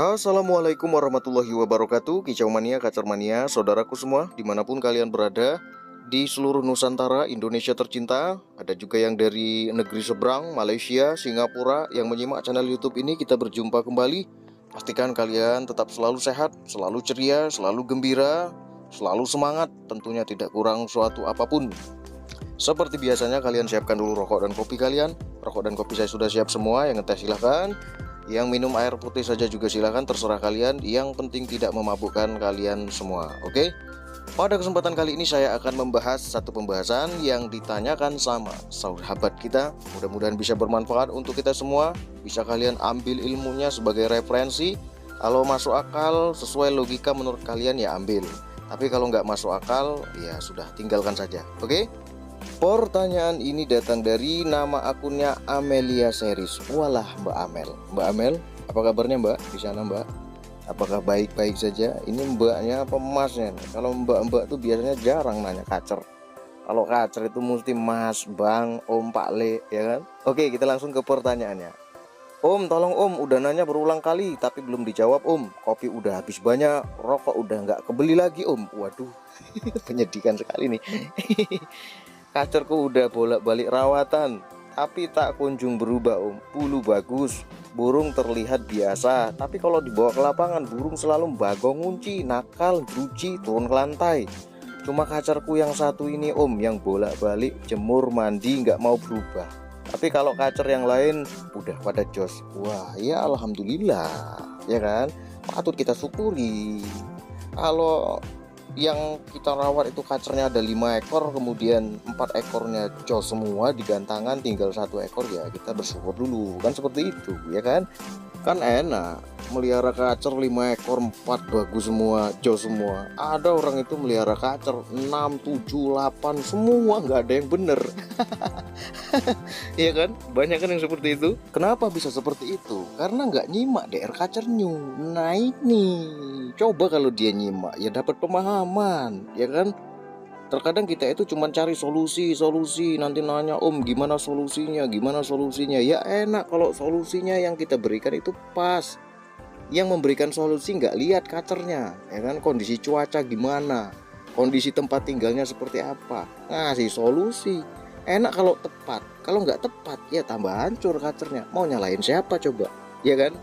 Assalamualaikum warahmatullahi wabarakatuh. Kicau mania, kacar mania, saudaraku semua dimanapun kalian berada di seluruh Nusantara, Indonesia tercinta. Ada juga yang dari negeri seberang, Malaysia, Singapura yang menyimak channel YouTube ini. Kita berjumpa kembali. Pastikan kalian tetap selalu sehat, selalu ceria, selalu gembira, selalu semangat. Tentunya tidak kurang suatu apapun. Seperti biasanya kalian siapkan dulu rokok dan kopi kalian. Rokok dan kopi saya sudah siap semua. Yang ngeteh silahkan. Yang minum air putih saja juga silahkan, terserah kalian. Yang penting tidak memabukkan kalian semua. Oke? Pada kesempatan kali ini saya akan membahas satu pembahasan yang ditanyakan sama sahabat kita. Mudah-mudahan bisa bermanfaat untuk kita semua. Bisa kalian ambil ilmunya sebagai referensi. Kalau masuk akal sesuai logika menurut kalian ya ambil. Tapi kalau nggak masuk akal ya sudah, tinggalkan saja. Oke? Pertanyaan ini datang dari nama akunnya Amelia Series. Walah, Mbak Amel. Mbak Amel, apa kabarnya Mbak di sana Mbak? Apakah baik-baik saja? Ini mbaknya apa masnya? Kalau mbak-mbak tuh biasanya jarang nanya kacer. Kalau kacer itu mesti mas, bang, om, pak le, ya kan? Oke, kita langsung ke pertanyaannya. Om, tolong om, udah nanya berulang kali tapi belum dijawab om. Kopi udah habis banyak, rokok udah nggak kebeli lagi om. Waduh, menyedihkan sekali nih. Kacerku udah bolak-balik rawatan, tapi tak kunjung berubah om. Bulu bagus, burung terlihat biasa, tapi kalau dibawa ke lapangan burung selalu bagong ngunci, nakal, druji, turun ke lantai. Cuma kacerku yang satu ini om, yang bolak-balik jemur mandi nggak mau berubah. Tapi kalau kacer yang lain udah pada jos. Wah ya alhamdulillah, ya kan, patut kita syukuri. Kalau yang kita rawat itu kacernya ada 5 ekor, kemudian 4 ekornya jos semua, digantangan tinggal 1 ekor, ya kita bersyukur dulu, kan seperti itu ya kan. Kan enak melihara kacer 5 ekor, 4 bagus semua, jos semua. Ada orang itu melihara kacer 6, 7, 8 semua, nggak ada yang bener. Iya kan, banyak kan yang seperti itu. Kenapa bisa seperti itu? Karena nggak nyimak DR kacernya. Nah ini, coba kalau dia nyimak ya dapat pemahaman, ya kan. Terkadang kita itu cuma cari solusi, nanti nanya om gimana solusinya. Ya enak kalau solusinya yang kita berikan itu pas. Yang memberikan solusi nggak lihat kacernya, ya kan, kondisi cuaca gimana, kondisi tempat tinggalnya seperti apa, ngasih solusi. Enak kalau tepat, kalau nggak tepat ya tambah hancur kacernya. Mau nyalain siapa coba, ya kan?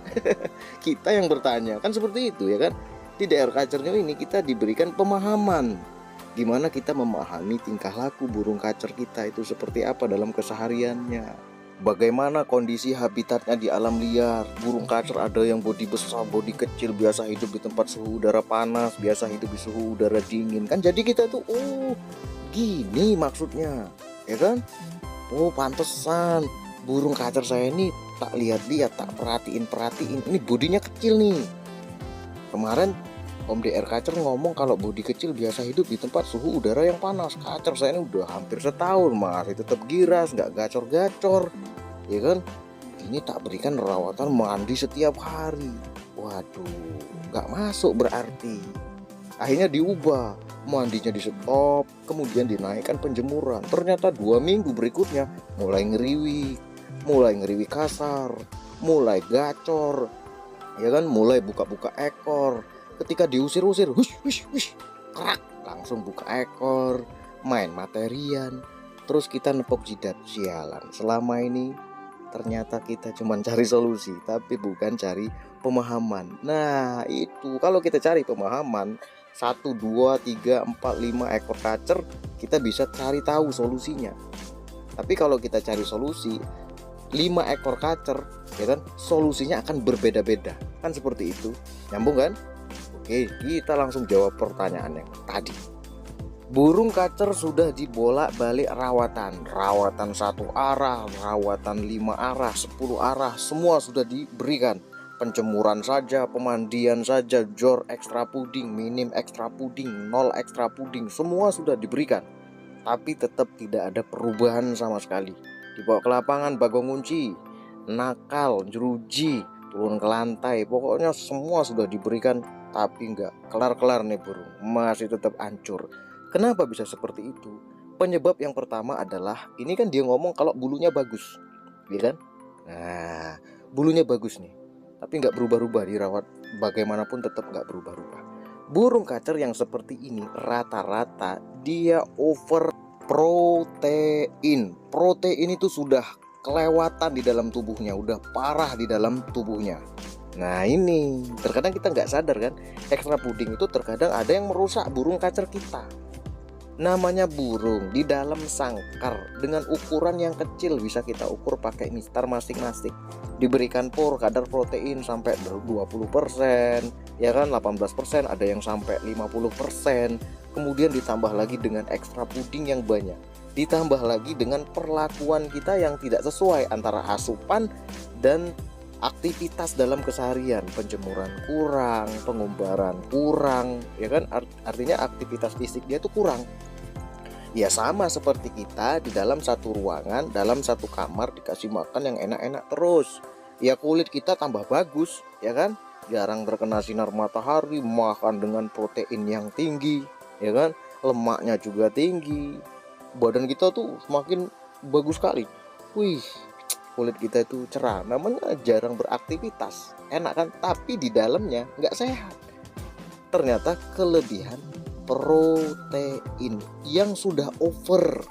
Kita yang bertanya kan seperti itu, ya kan. Di daerah kacernya ini kita diberikan pemahaman gimana kita memahami tingkah laku burung kacer kita itu seperti apa dalam kesehariannya, bagaimana kondisi habitatnya di alam liar. Burung kacer ada yang bodi besar, bodi kecil, biasa hidup di tempat suhu udara panas, biasa hidup di suhu udara dingin. Kan jadi kita tuh, oh gini maksudnya, ya kan. Oh pantesan burung kacer saya ini tak lihat-lihat, tak perhatiin, ini bodinya kecil nih. Kemarin Om DR Kacer ngomong kalau bodi kecil biasa hidup di tempat suhu udara yang panas. Kacer saya ini udah hampir setahun masih tetap giras, nggak gacor-gacor, ya kan. Ini tak berikan rawatan mandi setiap hari. Waduh, nggak masuk berarti. Akhirnya diubah, mandinya di stop, kemudian dinaikkan penjemuran. Ternyata 2 minggu berikutnya mulai ngeriwi kasar, mulai gacor, ya kan, mulai buka-buka ekor. Ketika diusir-usir, hush, kerak, langsung buka ekor, main materian. Terus kita nepok jidat, sialan. Selama ini ternyata kita cuma cari solusi, tapi bukan cari pemahaman. Nah itu, kalau kita cari pemahaman 1, 2, 3, 4, 5 ekor kacer, kita bisa cari tahu solusinya. Tapi kalau kita cari solusi 5 ekor kacer, ya kan, solusinya akan berbeda-beda. Kan seperti itu, nyambung kan? Oke, kita langsung jawab pertanyaan yang tadi. Burung kacer sudah dibolak-balik rawatan 1 arah, rawatan 5 arah, 10 arah, semua sudah diberikan. Penjemuran saja, pemandian saja, jor ekstra puding, minim ekstra puding, nol ekstra puding, semua sudah diberikan. Tapi tetap tidak ada perubahan sama sekali. Dibawa ke lapangan bagong kunci, nakal, jeruji, turun ke lantai, pokoknya semua sudah diberikan. Tapi nggak kelar-kelar nih burung, masih tetap hancur. Kenapa bisa seperti itu? Penyebab yang pertama adalah, ini kan dia ngomong kalau bulunya bagus, ya kan? Nah, bulunya bagus nih. tapi nggak berubah-ubah, dirawat bagaimanapun tetap nggak berubah-ubah. Burung kacer yang seperti ini rata-rata dia over protein. Protein itu sudah kelewatan di dalam tubuhnya, udah parah di dalam tubuhnya. Nah ini terkadang kita nggak sadar kan, ekstra puding itu terkadang ada yang merusak burung kacer kita. Namanya burung di dalam sangkar dengan ukuran yang kecil, bisa kita ukur pakai mistar masing-masing. Diberikan kadar protein sampai 20%, ya kan, 18%, ada yang sampai 50%. Kemudian ditambah lagi dengan ekstra puding yang banyak. Ditambah lagi dengan perlakuan kita yang tidak sesuai antara asupan dan aktivitas dalam keseharian, penjemuran kurang, pengumbaran kurang, ya kan, artinya aktivitas fisik dia itu kurang. Ya sama seperti kita di dalam satu ruangan, dalam satu kamar dikasih makan yang enak-enak terus, ya kulit kita tambah bagus, ya kan, jarang terkena sinar matahari, makan dengan protein yang tinggi, ya kan, lemaknya juga tinggi, badan kita tuh semakin bagus sekali. Wih, kulit kita itu cerah, namanya jarang beraktivitas, enak kan, tapi di dalamnya nggak sehat. Ternyata kelebihan protein yang sudah over.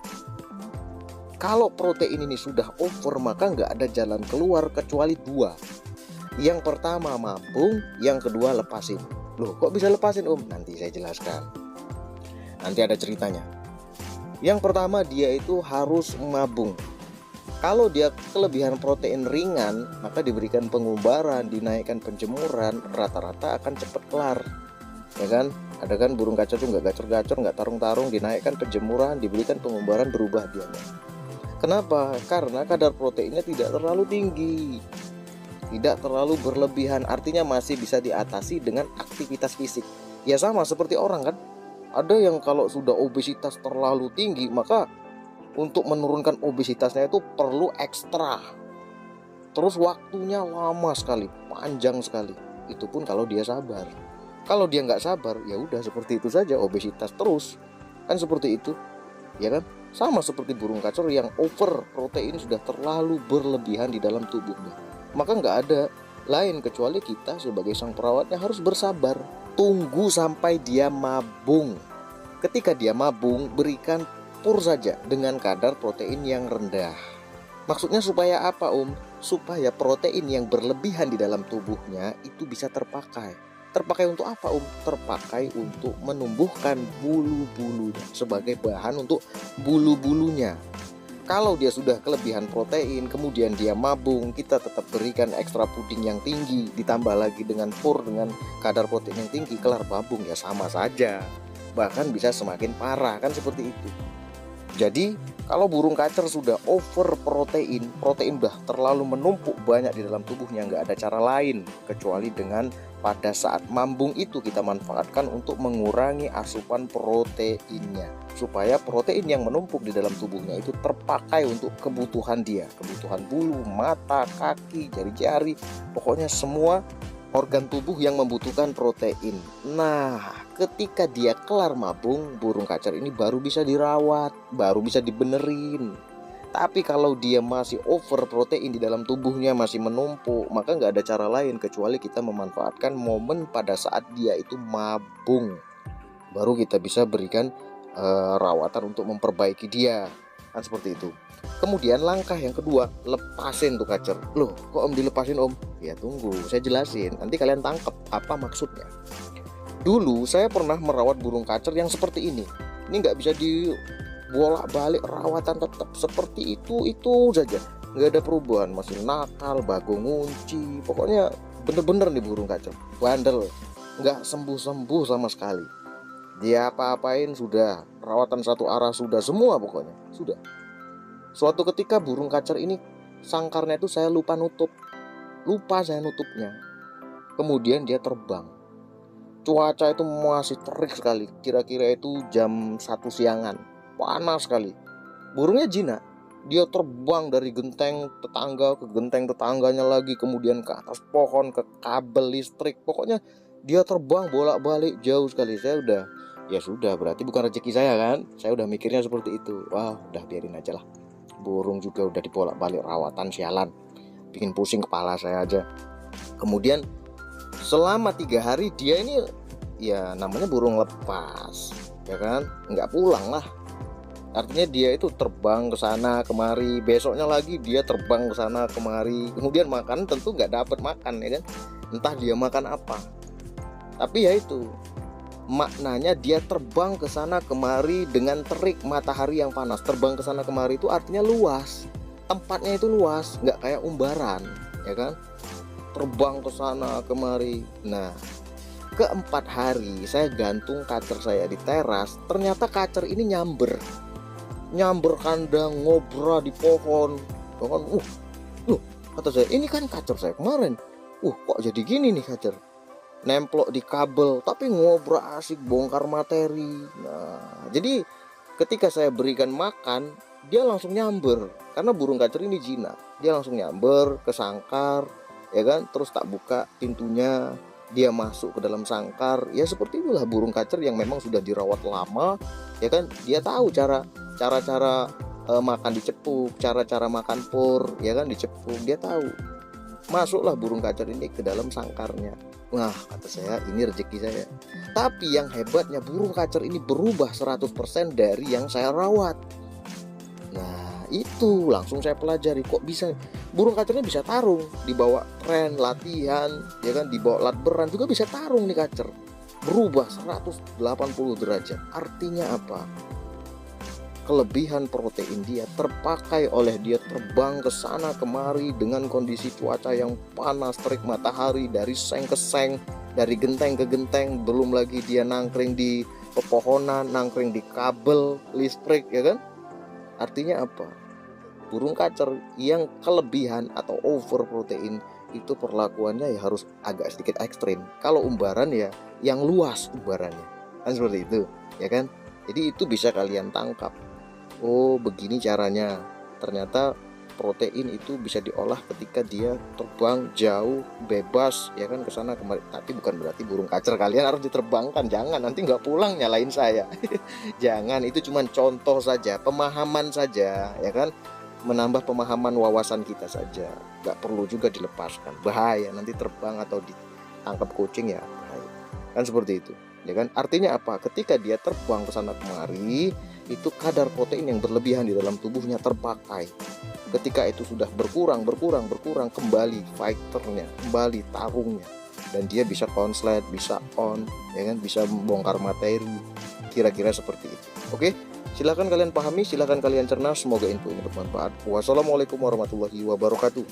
Kalau protein ini sudah over, maka nggak ada jalan keluar kecuali dua. Yang pertama mabung, yang kedua lepasin. Loh kok bisa lepasin Om? Nanti saya jelaskan, nanti ada ceritanya. Yang pertama dia itu harus mabung. Kalau dia kelebihan protein ringan, maka diberikan pengumbaran, dinaikkan penjemuran, rata-rata akan cepat kelar, ya kan. Ada kan burung kacer tuh nggak gacor-gacor, nggak tarung-tarung, dinaikkan penjemuran, diberikan pengumbaran, berubah dianya. Kenapa? Karena kadar proteinnya tidak terlalu tinggi, tidak terlalu berlebihan, artinya masih bisa diatasi dengan aktivitas fisik. Ya sama seperti orang kan, ada yang kalau sudah obesitas terlalu tinggi, maka untuk menurunkan obesitasnya itu perlu ekstra, terus waktunya lama sekali, panjang sekali. Itu pun kalau dia sabar. Kalau dia nggak sabar, ya udah seperti itu saja, obesitas terus, kan seperti itu, ya kan? Sama seperti burung kacer yang over protein sudah terlalu berlebihan di dalam tubuhnya. Maka nggak ada lain kecuali kita sebagai sang perawatnya harus bersabar, tunggu sampai dia mabung. Ketika dia mabung, berikan saja dengan kadar protein yang rendah. Maksudnya supaya apa Om? Supaya protein yang berlebihan di dalam tubuhnya itu bisa terpakai. Terpakai untuk apa Om? Terpakai untuk menumbuhkan bulu-bulunya, sebagai bahan untuk bulu-bulunya. Kalau dia sudah kelebihan protein, kemudian dia mabung, kita tetap berikan ekstra puding yang tinggi, ditambah lagi dengan dengan kadar protein yang tinggi, kelar mabung ya sama saja, bahkan bisa semakin parah, kan seperti itu. Jadi kalau burung kacer sudah over protein, protein udah terlalu menumpuk banyak di dalam tubuhnya, nggak ada cara lain kecuali dengan pada saat mambung itu kita manfaatkan untuk mengurangi asupan proteinnya, supaya protein yang menumpuk di dalam tubuhnya itu terpakai untuk kebutuhan dia, kebutuhan bulu, mata, kaki, jari-jari, pokoknya semua organ tubuh yang membutuhkan protein. Nah, ketika dia kelar mabung, burung kacer ini baru bisa dirawat, baru bisa dibenerin. Tapi kalau dia masih over protein di dalam tubuhnya, masih menumpuk, maka nggak ada cara lain kecuali kita memanfaatkan momen pada saat dia itu mabung. Baru kita bisa berikan rawatan untuk memperbaiki dia, kan seperti itu. Kemudian langkah yang kedua, lepasin tuh kacer. Loh kok Om dilepasin Om? Ya tunggu, saya jelasin, nanti kalian tangkep apa maksudnya. Dulu saya pernah merawat burung kacer yang seperti ini. Ini nggak bisa dibolak-balik, rawatan tetap seperti itu saja, nggak ada perubahan, masih nakal, bagong ngunci, pokoknya bener-bener nih burung kacer, bandel, nggak sembuh-sembuh sama sekali. Dia apa-apain sudah, rawatan satu arah sudah, semua pokoknya sudah. Suatu ketika burung kacer ini sangkarnya itu saya lupa saya nutupnya. Kemudian dia terbang. Cuaca itu masih terik sekali, kira-kira itu jam 1 siangan, panas sekali. Burungnya jinak, dia terbang dari genteng tetangga ke genteng tetangganya lagi, kemudian ke atas pohon, ke kabel listrik, pokoknya dia terbang bolak-balik jauh sekali. Saya udah, ya sudah, berarti bukan rezeki saya kan, saya udah mikirnya seperti itu. Wah udah biarin aja lah, burung juga udah dibolak-balik rawatan, sialan, bikin pusing kepala saya aja. Kemudian selama 3 hari dia ini ya namanya burung lepas, ya kan, nggak pulang lah. Artinya dia itu terbang ke sana kemari, besoknya lagi dia terbang ke sana kemari, kemudian makan tentu nggak dapat makan, ya kan, entah dia makan apa. Tapi ya itu maknanya, dia terbang ke sana kemari dengan terik matahari yang panas. Terbang ke sana kemari itu artinya luas, tempatnya itu luas, nggak kayak umbaran, ya kan, terbang ke sana kemari. Nah, ke-4 hari saya gantung kacer saya di teras, ternyata kacer ini nyamber kandang, ngobrol di pohon, bahkan loh, kata saya, ini kan kacer saya kemarin, kok jadi gini nih kacer, nemplok di kabel, tapi ngobrol asik bongkar materi. Nah, jadi ketika saya berikan makan, dia langsung nyamber, karena burung kacer ini jinak, dia langsung nyamber ke sangkar, ya kan, terus tak buka pintunya, dia masuk ke dalam sangkar. Ya seperti itulah burung kacer yang memang sudah dirawat lama, ya kan, dia tahu cara makan dicepuk, cara makan pur, ya kan, dicepuk, dia tahu. Masuklah burung kacer ini ke dalam sangkarnya. Wah, kata saya, ini rezeki saya. Tapi yang hebatnya, burung kacer ini berubah 100% dari yang saya rawat. Nah, itu langsung saya pelajari, kok bisa burung kacernya bisa tarung, dibawa tren latihan, ya kan, dibawa latberan juga bisa tarung nih kacer. Berubah 180 derajat. Artinya apa? Kelebihan protein dia terpakai oleh dia terbang ke sana kemari dengan kondisi cuaca yang panas, terik matahari, dari seng ke seng, dari genteng ke genteng, belum lagi dia nangkring di pepohonan, nangkring di kabel listrik, ya kan. Artinya apa? Burung kacer yang kelebihan atau over protein itu perlakuannya ya harus agak sedikit ekstrim. Kalau umbaran ya yang luas umbarannya, kan seperti itu, ya kan. Jadi itu bisa kalian tangkap. Oh, begini caranya. Ternyata protein itu bisa diolah ketika dia terbang jauh, bebas, ya kan, ke sana kemari. Tapi bukan berarti burung kacer kalian harus diterbangkan, jangan, nanti nggak pulang nyalain saya. Jangan, itu cuma contoh saja, pemahaman saja, ya kan, menambah pemahaman wawasan kita saja. Nggak perlu juga dilepaskan, bahaya nanti terbang atau ditangkap kucing, ya bahaya. Kan seperti itu, ya kan. Artinya apa? Ketika dia terbang ke sana kemari, itu kadar protein yang berlebihan di dalam tubuhnya terpakai. Ketika itu sudah berkurang, kembali fighternya, kembali tarungnya, dan dia bisa konslet, bisa on, ya kan, bisa membongkar materi. Kira-kira seperti itu. Oke, silakan kalian pahami, silakan kalian cerna. Semoga info ini bermanfaat. Wassalamualaikum warahmatullahi wabarakatuh.